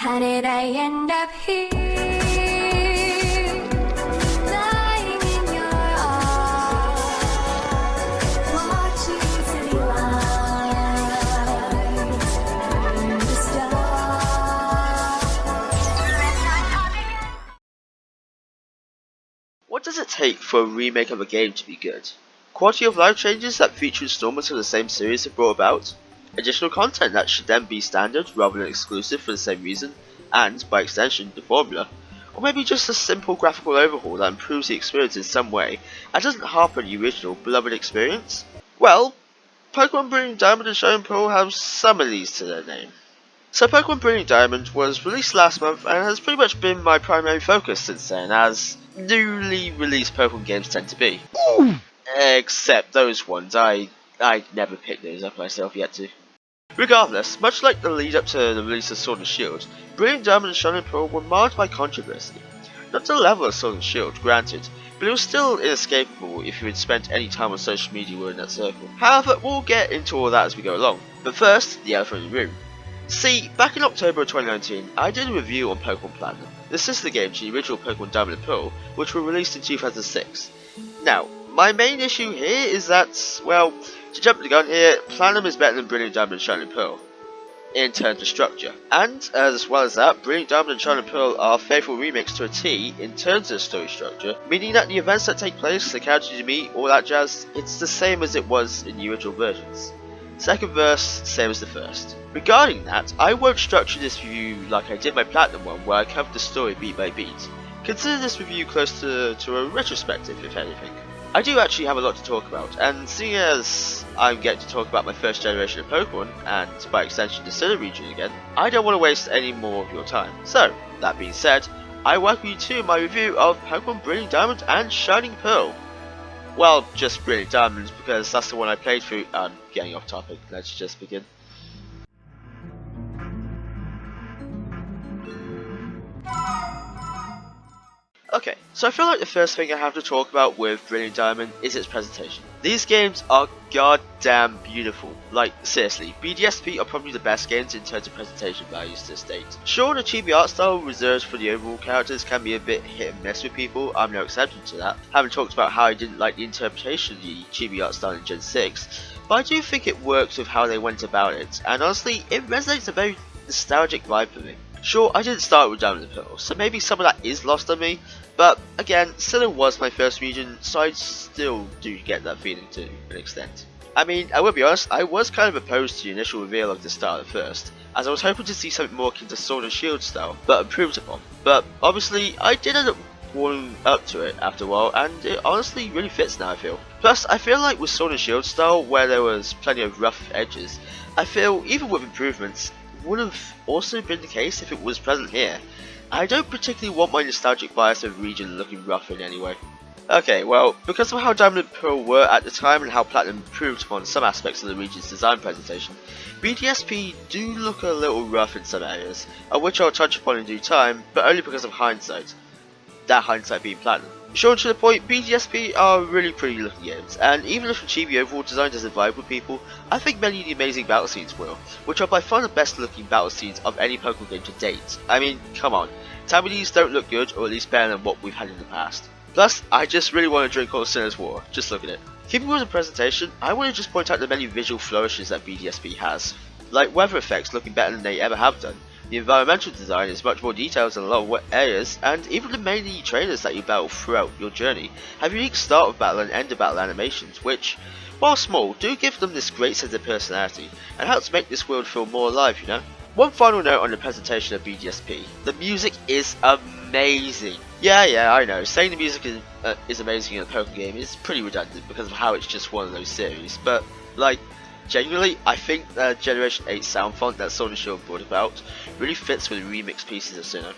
How did I end up here? Lying in your arms, watching city lights burn the stars. What does it take for a remake of a game to be good? Quality of life changes that feature installments of the same series have brought about? Additional content that should then be standard rather than exclusive for the same reason, and, by extension, the formula? Or maybe just a simple graphical overhaul that improves the experience in some way and doesn't harp on the original beloved experience? Well, Pokémon Brilliant Diamond and Shining Pearl have some of these to their name. So Pokémon Brilliant Diamond was released last month and has pretty much been my primary focus since then, as newly released Pokémon games tend to be. Except those ones, I never picked those up myself yet to. Regardless, much like the lead up to the release of Sword and Shield, Brilliant Diamond and Shining Pearl were marred by controversy. Not to the level of Sword and Shield, granted, but it was still inescapable if you had spent any time on social media within that circle. However, we'll get into all that as we go along. But first, the elephant in the room. See, back in October of 2019, I did a review on Pokémon Platinum, the sister game to the original Pokémon Diamond and Pearl, which were released in 2006. Now, my main issue here is that, well, to jump the gun here, Platinum is better than Brilliant Diamond and Shining Pearl in terms of structure. And, as well as that, Brilliant Diamond and Shining Pearl are faithful remakes to a T in terms of story structure, meaning that the events that take place, the characters you meet, all that jazz, it's the same as it was in the original versions. Second verse, same as the first. Regarding that, I won't structure this review like I did my Platinum one, where I covered the story beat by beat. Consider this review close to a retrospective, if anything. I do actually have a lot to talk about, and seeing as I'm getting to talk about my first generation of Pokemon, and by extension the Sinnoh region again, I don't want to waste any more of your time. So, that being said, I welcome you to my review of Pokemon Brilliant Diamond and Shining Pearl. Well, just Brilliant Diamond, because that's the one I played through. I'm getting off topic, let's just begin. Okay, so I feel like the first thing I have to talk about with Brilliant Diamond is its presentation. These games are goddamn beautiful. Like, seriously, BDSP are probably the best games in terms of presentation values to this date. Sure, the chibi art style reserved for the overall characters can be a bit hit and miss with people, I'm no exception to that. Having talked about how I didn't like the interpretation of the chibi art style in Gen 6, but I do think it works with how they went about it, and honestly, it resonates a very nostalgic vibe for me. Sure, I didn't start with Diamond and Pearl, so maybe some of that is lost on me, but again, Sinnoh was my first region, so I still do get that feeling to an extent. I mean, I will be honest, I was kind of opposed to the initial reveal of the style at first, as I was hoping to see something more akin to Sword and Shield style, but improved upon. But obviously, I did end up warming up to it after a while, and it honestly really fits now, I feel. Plus, I feel like with Sword and Shield style, where there was plenty of rough edges, I feel, even with improvements, would have also been the case if it was present here. I don't particularly want my nostalgic bias of region looking rough in any way. Okay, well, because of how Diamond and Pearl were at the time and how Platinum improved upon some aspects of the region's design presentation, BDSP do look a little rough in some areas, of which I'll touch upon in due time, but only because of hindsight. That hindsight being Platinum. Short to the point, BDSP are really pretty looking games, and even if the chibi overall design doesn't vibe with people, I think many of the amazing battle scenes will, which are by far the best looking battle scenes of any Pokemon game to date. I mean, come on, tell me these don't look good, or at least better than what we've had in the past. Plus, I just really want to drink all Sinnoh's water, just look at it. Keeping with the presentation, I want to just point out the many visual flourishes that BDSP has, like weather effects looking better than they ever have done. The environmental design is much more detailed in a lot of areas, and even the many trainers that you battle throughout your journey have unique start of battle and end of battle animations, which, while small, do give them this great sense of personality, and helps make this world feel more alive, you know? One final note on the presentation of BDSP, the music is amazing. Yeah, I know, saying the music is amazing in a Pokemon game is pretty redundant because of how it's just one of those series, but, like, genuinely, I think the Generation 8 sound font that Sword and Shield brought about really fits with the remix pieces of Sinnoh.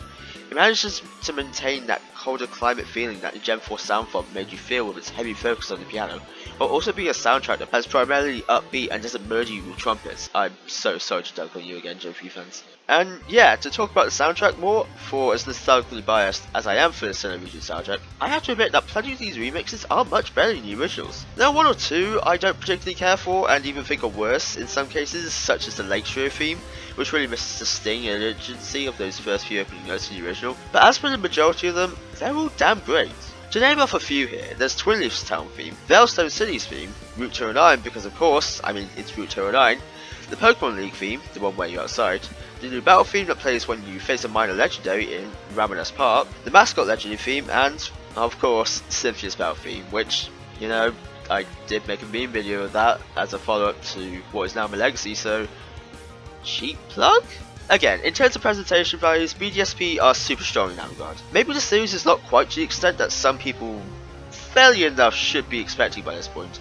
It manages to maintain that colder climate feeling that the Gen 4 sound font made you feel with its heavy focus on the piano, while also being a soundtrack that's primarily upbeat and doesn't murder you with trumpets. I'm so sorry to dunk on you again, Joe3 fans. And yeah, to talk about the soundtrack more, for as nostalgically biased as I am for the Sinnoh region soundtrack, I have to admit that plenty of these remixes are much better than the originals. There are one or two I don't particularly care for and even think are worse in some cases, such as the Lake Shore theme, which really misses the sting and urgency of those first few opening notes in the original, but as for the majority of them, they're all damn great. To name off a few here, there's Twin Leaf's town theme, Veilstone City's theme, Route 209 because of course, it's Route 209, the Pokemon League theme, the one where you're outside, the new battle theme that plays when you face a minor legendary in Ravenous Park, the mascot legendary theme, and, of course, Cynthia's battle theme, which, you know, I did make a meme video of that as a follow-up to what is now my legacy, so cheap plug? Again, in terms of presentation values, BDSP are super strong in that regard. Maybe the series is not quite to the extent that some people fairly enough should be expecting by this point,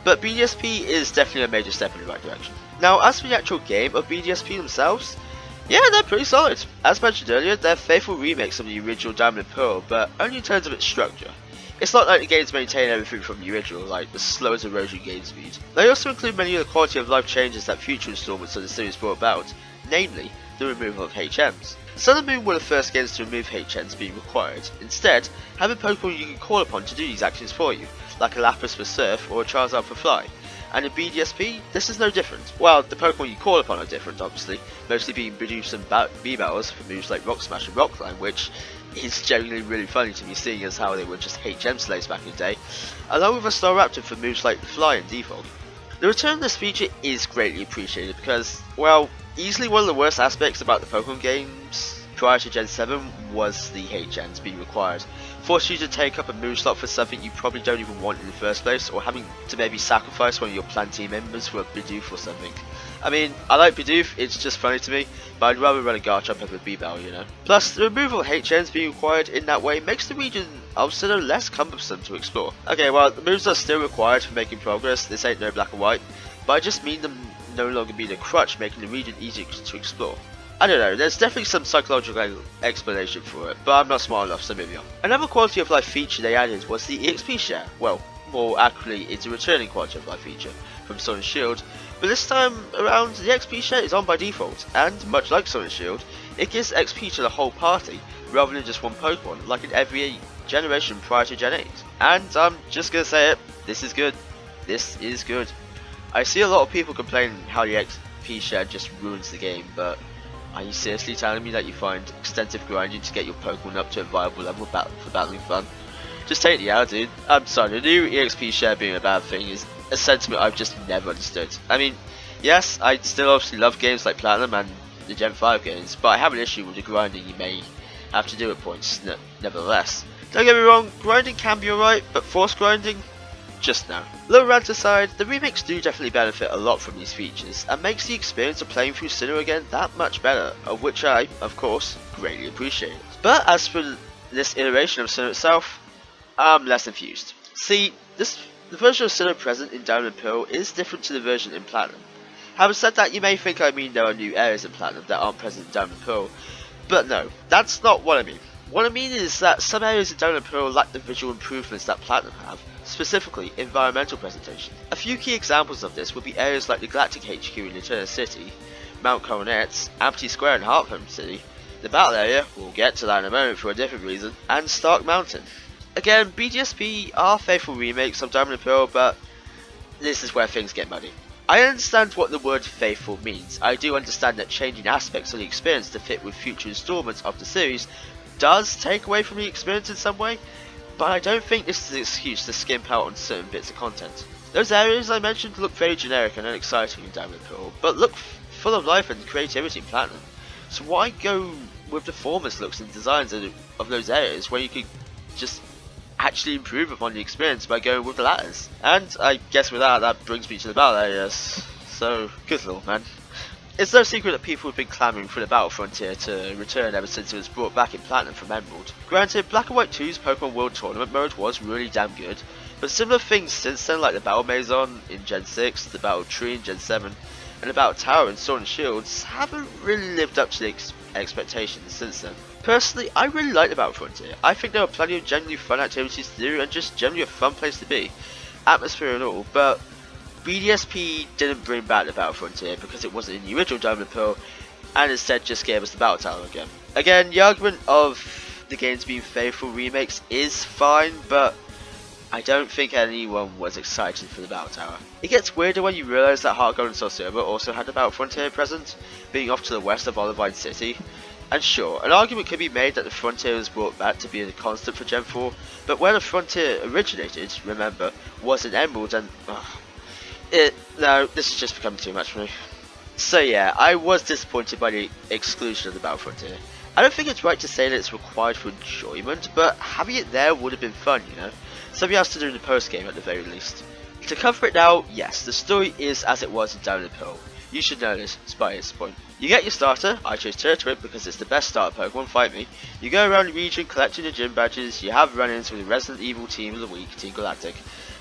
but BDSP is definitely a major step in the right direction. Now, as for the actual game of BDSP themselves, yeah, they're pretty solid. As mentioned earlier, they're faithful remakes of the original Diamond and Pearl, but only in terms of its structure. It's not like the games maintain everything from the original, like the slow as erosion game speed. They also include many of the quality of life changes that future installments of the series brought about, namely, the removal of HMs. Sun and Moon were the first games to remove HMs being required, instead, having Pokemon you can call upon to do these actions for you, like a Lapras for Surf or a Charizard for Fly. And in BDSP, this is no different. Well, the Pokemon you call upon are different, obviously, mostly being Bidoof and B-Battles for moves like Rock Smash and Rock Climb, which is genuinely really funny to me, seeing as how they were just HM slaves back in the day, along with a Staraptor for moves like Fly and Default. The return of this feature is greatly appreciated because, well, easily one of the worst aspects about the Pokemon games prior to Gen 7 was the HMs being required, forcing you to take up a move slot for something you probably don't even want in the first place, or having to maybe sacrifice one of your plan team members for a Bidoof or something. I mean, I like Bidoof, it's just funny to me, but I'd rather run a Garchomp over a B-Battle, you know. Plus, the removal of HMs being required in that way makes the region of Sinnoh less cumbersome to explore. Okay, well, the moves are still required for making progress, this ain't no black and white, but I just mean them no longer being a crutch, making the region easier to explore. I don't know, there's definitely some psychological explanation for it, but I'm not smart enough, so maybe not. Another quality of life feature they added was the EXP share. Well, more accurately, it's a returning quality of life feature from Sword and Shield, but this time around the XP share is on by default, and much like Sword and Shield, it gives XP to the whole party, rather than just one Pokemon, like in every generation prior to Gen 8. And I'm just gonna say it, this is good. This is good. I see a lot of people complaining how the XP share just ruins the game, but are you seriously telling me that you find extensive grinding to get your Pokemon up to a viable level for battling fun? Just take the L, dude. I'm sorry, the new EXP share being a bad thing is a sentiment I've just never understood. I mean, yes, I still obviously love games like Platinum and the Gen 5 games, but I have an issue with the grinding you may have to do at points, nevertheless. Don't get me wrong, grinding can be alright, but forced grinding? Just no. Little rant aside, the remakes do definitely benefit a lot from these features, and makes the experience of playing through Sinnoh again that much better, of which I, of course, greatly appreciate. But as for this iteration of Sinnoh itself, I'm less enthused. See, the version of Sinnoh present in Diamond and Pearl is different to the version in Platinum. Having said that, you may think I mean there are new areas in Platinum that aren't present in Diamond and Pearl, but no, that's not what I mean. What I mean is that some areas in Diamond and Pearl lack the visual improvements that Platinum have, specifically environmental presentation. A few key examples of this would be areas like the Galactic HQ in Eterna City, Mount Coronet, Amity Square in Heartland City, the battle area, we'll get to that in a moment for a different reason, and Stark Mountain. Again, BDSP are faithful remakes of Diamond and Pearl, but this is where things get muddy. I understand what the word faithful means. I do understand that changing aspects of the experience to fit with future installments of the series does take away from the experience in some way, but I don't think this is an excuse to skimp out on certain bits of content. Those areas I mentioned look very generic and unexciting in Diamond and Pearl, but look full of life and creativity in Platinum. So why go with the former's looks and designs of those areas when you could just actually improve upon the experience by going with the latters? And I guess with that brings me to the battle areas. So, good lord, man. It's no secret that people have been clamouring for the Battle Frontier to return ever since it was brought back in Platinum from Emerald. Granted, Black and White 2's Pokemon World Tournament mode was really damn good, but similar things since then, like the Battle Maison in Gen 6, the Battle Tree in Gen 7, and the Battle Tower in Sword and Shields haven't really lived up to the expectations since then. Personally, I really like the Battle Frontier. I think there are plenty of genuinely fun activities to do and just generally a fun place to be. atmosphere and all, but BDSP didn't bring back the Battle Frontier because it wasn't in the original Diamond and Pearl, and instead just gave us the Battle Tower again. Again, the argument of the games being faithful remakes is fine, but I don't think anyone was excited for the Battle Tower. It gets weirder when you realise that Heart Gold and Soul Silver also had the Battle Frontier present, being off to the west of Olivine City. And sure, an argument could be made that the Frontier was brought back to be a constant for Gen 4, but where the Frontier originated, remember, was in Emerald, and no, this is just becoming too much for me. So yeah, I was disappointed by the exclusion of the Battle Frontier. I don't think it's right to say that it's required for enjoyment, but having it there would have been fun, you know? Something else to do in the post game at the very least. To cover it now, yes, the story is as it was in Diamond and Pearl. You should know this by this point. You get your starter, I chose Detriment because it's the best starter Pokemon, fight me. You go around the region collecting the gym badges, you have run-ins with the Resident Evil team of the week, Team Galactic.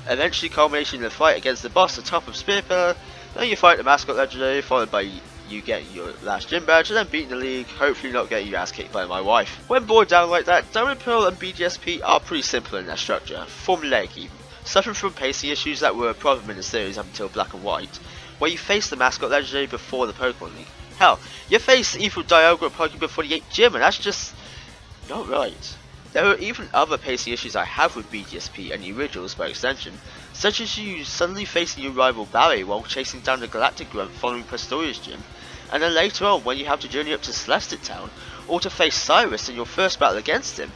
Eventually culminating in a fight against the boss atop of Spear Pillar, then you fight the mascot legendary, followed by you getting your last gym badge, and then beating the league, hopefully not getting your ass kicked by my wife. When bored down like that, Diamond Pearl and BDSP are pretty simple in their structure, formulaic even, suffering from pacing issues that were a problem in the series up until Black and White, where you face the mascot legendary before the Pokemon League. Hell, you face Evil Dialga and Pokemon before the 8th gym, and that's just not right. There are even other pacing issues I have with BDSP and the originals by extension, such as you suddenly facing your rival Barry while chasing down the Galactic Grunt following Pastoria's gym, and then later on when you have to journey up to Celestic Town, or to face Cyrus in your first battle against him,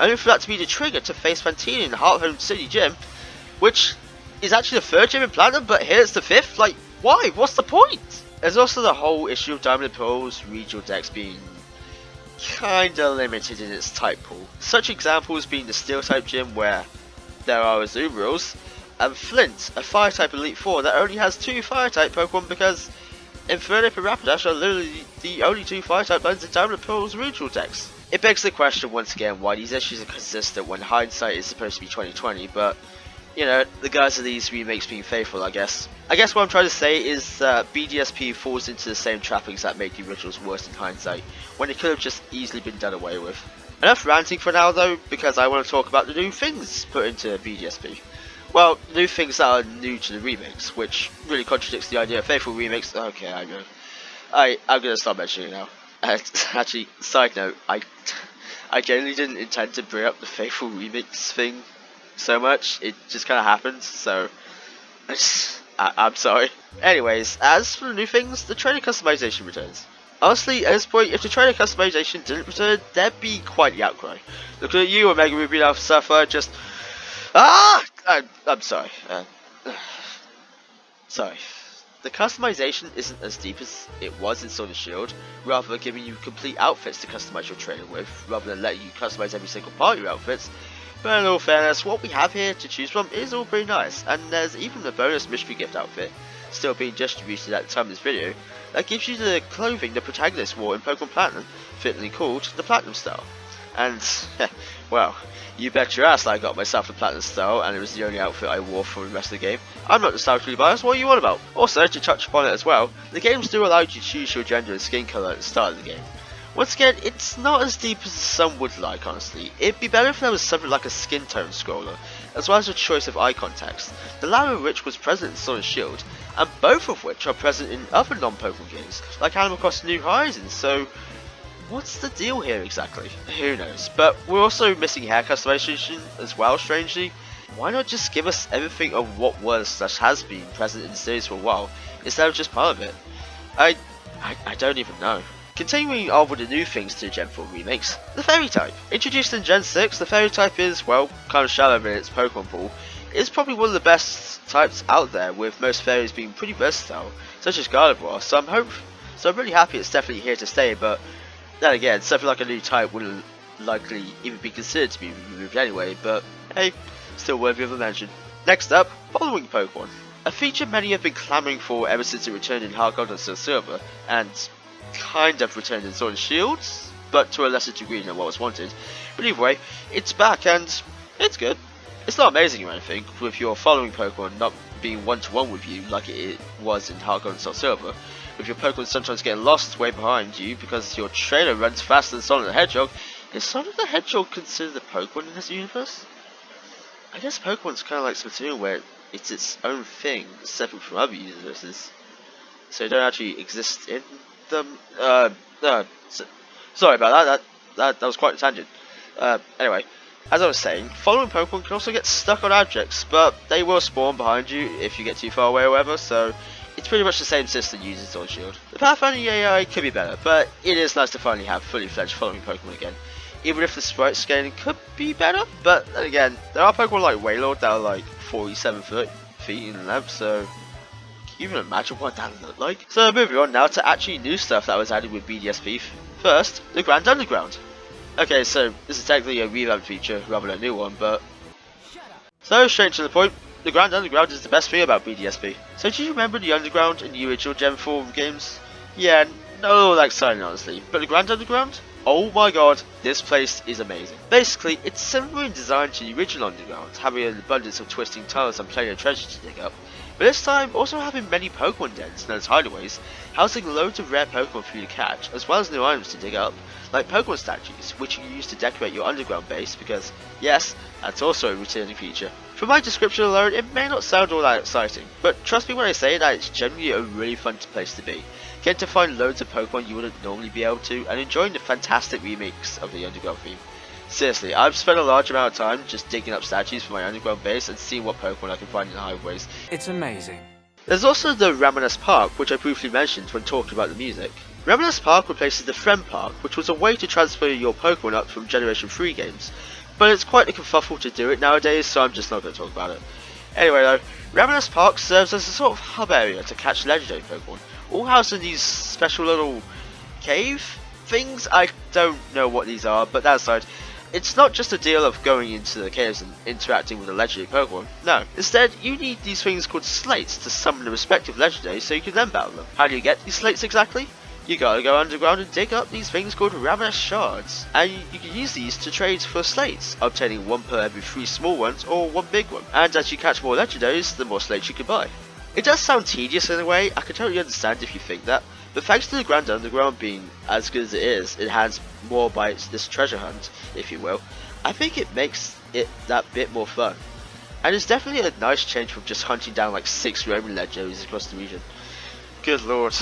only for that to be the trigger to face Fantini in the Hearthome City gym, which is actually the 3rd gym in Platinum, but here it's the 5th, like, why? What's the point? There's also the whole issue of Diamond and Pearl's regional decks being kinda limited in its type pool. Such examples being the Steel type gym where there are Azumarill, and Flint, a Fire type Elite 4 that only has 2 Fire type Pokemon because Infernape and Rapidash are literally the only 2 Fire type lines in Diamond and Pearl's regional decks. It begs the question once again why these issues are consistent when hindsight is supposed to be 2020, but you know, the guys of these remakes being faithful, I guess. I guess what I'm trying to say is that BDSP falls into the same trappings that make the originals worse in hindsight, when it could have just easily been done away with. Enough ranting for now though, because I want to talk about the new things put into BDSP. Well, new things that are new to the remakes, which really contradicts the idea of faithful remakes. Okay, I know. I'm gonna stop mentioning it now. Actually, side note, I genuinely didn't intend to bring up the faithful remix thing so much, it just kind of happened, so I'm sorry. Anyways, as for the new things, the trainer customization returns. Honestly, at this point, if the trainer customization didn't return, there'd be quite the outcry. Looking at you, Omega Ruby Alpha Sapphire, just I'm sorry. Sorry. The customization isn't as deep as it was in Sword and Shield, rather than giving you complete outfits to customize your trainer with, rather than letting you customize every single part of your outfits. But in all fairness, what we have here to choose from is all pretty nice, and there's even a bonus mystery gift outfit, still being distributed at the time of this video, that gives you the clothing the protagonist wore in Pokemon Platinum, fittingly called the Platinum Style. And, well, you bet your ass I got myself the Platinum Style, and it was the only outfit I wore for the rest of the game. I'm not nostalgically biased, what are you on about? Also, to touch upon it as well, the games do allow you to choose your gender and skin colour at the start of the game. Once again, it's not as deep as some would like, honestly. It'd be better if there was something like a skin tone scroller, as well as a choice of eye context, the latter of which was present in Sword and Shield, and both of which are present in other non-Pokemon games, like Animal Crossing New Horizons, so what's the deal here exactly? Who knows, but we're also missing hair customization as well, strangely. Why not just give us everything of what was/has been present in the series for a while, instead of just part of it? I don't even know. Continuing on with the new things to Gen 4 remakes, the Fairy type. Introduced in Gen 6, the Fairy type is, well, kind of shallow in its Pokemon pool. It's probably one of the best types out there, with most fairies being pretty versatile, such as Gardevoir, so I'm really happy it's definitely here to stay, but then again, something like a new type wouldn't likely even be considered to be removed anyway, but hey, still worthy of a mention. Next up, following Pokemon. A feature many have been clamouring for ever since it returned in Heart Gold and Soul Silver, and kind of returned in Sword and Shield, but to a lesser degree than what was wanted. But either way, it's back and it's good. It's not amazing or anything, with your following Pokemon not being one-to-one with you like it was in Heart Gold and Soul Silver, with your Pokemon sometimes getting lost way behind you because your trainer runs faster than Sonic the Hedgehog. Is Sonic the Hedgehog considered a Pokemon in this universe? I guess Pokemon's kind of like Splatoon, where it's its own thing, separate from other universes. So they don't actually exist in them. Sorry about that. That was quite a tangent. Anyway, as I was saying, following Pokemon can also get stuck on objects, but they will spawn behind you if you get too far away or whatever, so it's pretty much the same system used as Sword Shield. The pathfinding AI could be better, but it is nice to finally have fully fledged following Pokemon again. Even if the sprite scaling could be better, but then again, there are Pokemon like Wailord that are like 47 feet in length, so can you even imagine what that would look like? So moving on now to actually new stuff that was added with BDSP. First, the Grand Underground. Okay, so this is technically a revamped feature rather than a new one, but so straight to the point, the Grand Underground is the best thing about BDSP. So do you remember the Underground in the original Gen 4 games? Yeah, no like exciting honestly, but the Grand Underground? Oh my god, this place is amazing. Basically, it's similar in design to the original Underground, having an abundance of twisting tunnels and plenty of treasure to dig up, but this time also having many Pokemon dens known as hideaways, housing loads of rare Pokemon for you to catch, as well as new items to dig up, like Pokemon statues, which you can use to decorate your underground base because, yes, that's also a returning feature. From my description alone, it may not sound all that exciting, but trust me when I say that it's generally a really fun place to be. Getting to find loads of Pokemon you wouldn't normally be able to, and enjoying the fantastic remakes of the underground theme. Seriously, I've spent a large amount of time just digging up statues for my underground base and seeing what Pokemon I can find in the highways. It's amazing. There's also the Ramanas Park, which I briefly mentioned when talking about the music. Ramanas Park replaces the Friend Park, which was a way to transfer your Pokemon up from Generation 3 games, but it's quite a kerfuffle to do it nowadays, so I'm just not going to talk about it. Anyway though, Ramanas Park serves as a sort of hub area to catch legendary Pokemon, all housed in these special little cave things. I don't know what these are, but that aside, it's not just a deal of going into the caves and interacting with the legendary Pokemon. No, instead you need these things called slates to summon the respective legendaries so you can then battle them. How do you get these slates exactly? You gotta go underground and dig up these things called Ramanas Shards, and you can use these to trade for slates, obtaining one per every 3 small ones or 1 big one, and as you catch more legendaries, the more slates you can buy. It does sound tedious in a way, I can totally understand if you think that, but thanks to the Grand Underground being as good as it is, it has more by this treasure hunt, if you will. I think it makes it that bit more fun. And it's definitely a nice change from just hunting down like 6 Roman legendaries across the region. Good lord,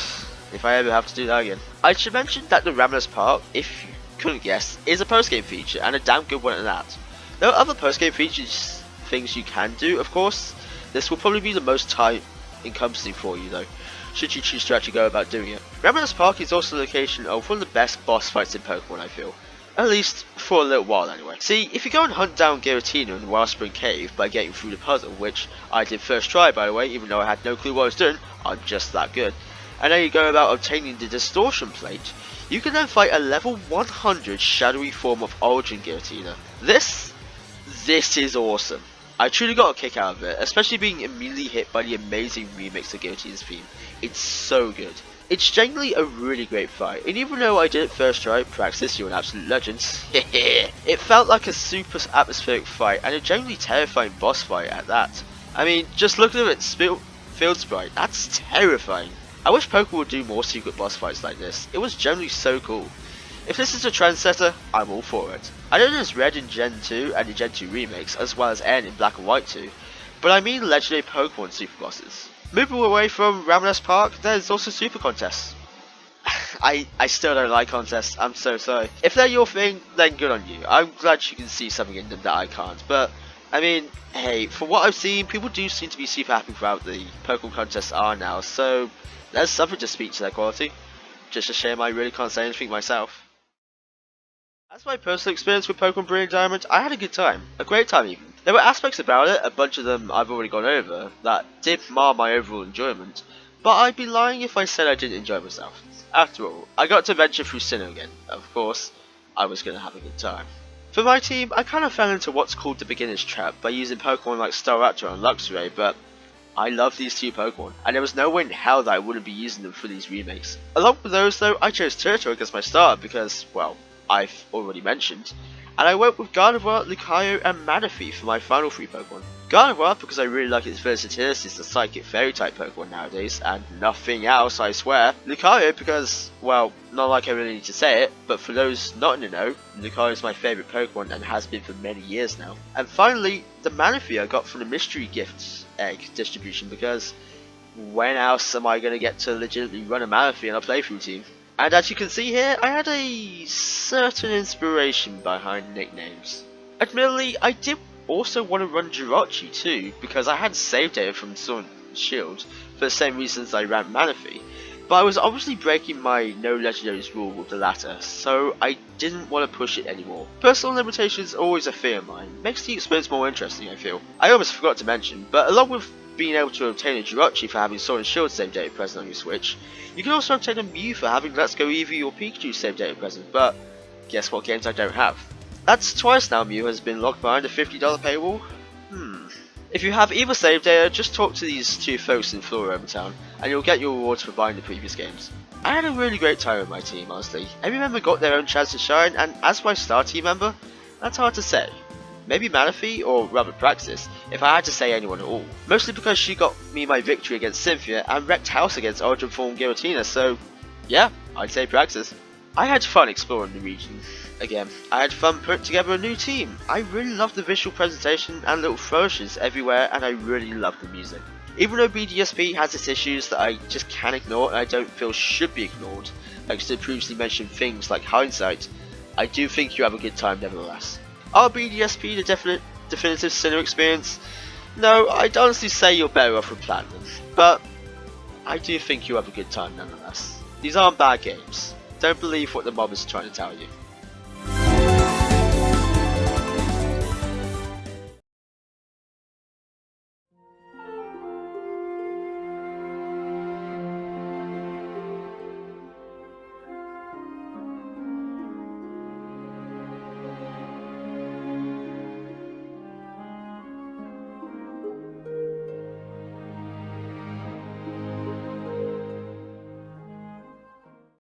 if I ever have to do that again. I should mention that the Ramanas Park, if you couldn't guess, is a post-game feature, and a damn good one at that. There are other post-game features, things you can do, of course. This will probably be the most time encompassing for you though, should you choose to actually go about doing it. Ramanas Park is also the location of one of the best boss fights in Pokemon, I feel. At least, for a little while anyway. See, if you go and hunt down Giratina in Wildspring Cave by getting through the puzzle, which I did first try by the way, even though I had no clue what I was doing, I'm just that good. And then you go about obtaining the Distortion Plate, you can then fight a level 100 shadowy form of Origin Giratina. This is awesome. I truly got a kick out of it, especially being immediately hit by the amazing remix of Giratina's theme. It's so good. It's genuinely a really great fight, and even though I didn't first try Praxis, you're an absolute legend, it felt like a super atmospheric fight and a genuinely terrifying boss fight at that. I mean, just looking at its field sprite, that's terrifying. I wish Pokemon would do more secret boss fights like this, it was generally so cool. If this is a trendsetter, I'm all for it. I know there's Red in Gen 2 and the Gen 2 remakes, as well as N in Black and White 2, but I mean legendary Pokemon super bosses. Moving away from Ramanas Park, there's also super contests. I still don't like contests, I'm so sorry. If they're your thing, then good on you. I'm glad you can see something in them that I can't, but I mean, hey, for what I've seen, people do seem to be super happy with how the Pokemon contests are now, so there's something to speak to their quality. Just a shame I really can't say anything myself. As my personal experience with Pokemon Brilliant Diamond, I had a good time. A great time even. There were aspects about it, a bunch of them I've already gone over, that did mar my overall enjoyment, but I'd be lying if I said I didn't enjoy myself. After all, I got to venture through Sinnoh again. Of course, I was going to have a good time. For my team, I kind of fell into what's called the beginner's trap by using Pokemon like Staraptor and Luxray, but I love these 2 Pokemon, and there was no way in hell that I wouldn't be using them for these remakes. Along with those though, I chose Turtok as my starter because, well, I've already mentioned, and I went with Gardevoir, Lucario and Manaphy for my final 3 Pokemon. Gardevoir because I really like its versatility as a psychic fairy type Pokemon nowadays, and nothing else I swear. Lucario because, well, not like I really need to say it, but for those not in the know, Lucario is my favourite Pokemon and has been for many years now. And finally, the Manaphy I got from the mystery gifts egg distribution because when else am I going to get to legitimately run a Manaphy on a playthrough team? And as you can see here, I had a certain inspiration behind nicknames. Admittedly, I did also want to run Jirachi too, because I had save data from Sword and Shield for the same reasons I ran Manaphy, but I was obviously breaking my no legendaries rule with the latter, so I didn't want to push it anymore. Personal limitations are always a fear of mine, makes the experience more interesting I feel. I almost forgot to mention, but along with being able to obtain a Jirachi for having Sword and Shield save data present on your Switch, you can also obtain a Mew for having Let's Go Eevee or Pikachu save data present, but guess what games I don't have? That's twice now Mew has been locked behind a $50 paywall. If you have either save data, just talk to these two folks in Flora Town, and you'll get your rewards for buying the previous games. I had a really great time with my team, honestly. Every member got their own chance to shine, and as my star team member, that's hard to say. Maybe Manaphy, or rather Praxis, if I had to say anyone at all. Mostly because she got me my victory against Cynthia, and wrecked house against Origin Form Giratina, so yeah, I'd say Praxis. I had fun exploring the region. Again, I had fun putting together a new team. I really loved the visual presentation and little flourishes everywhere, and I really loved the music. Even though BDSP has its issues that I just can't ignore and I don't feel should be ignored, like the previously mentioned things like hindsight, I do think you have a good time nevertheless. Are BDSP the definitive Sinnoh experience? No, I'd honestly say you're better off with Platinum, but I do think you have a good time nonetheless. These aren't bad games. Don't believe what the mob is trying to tell you.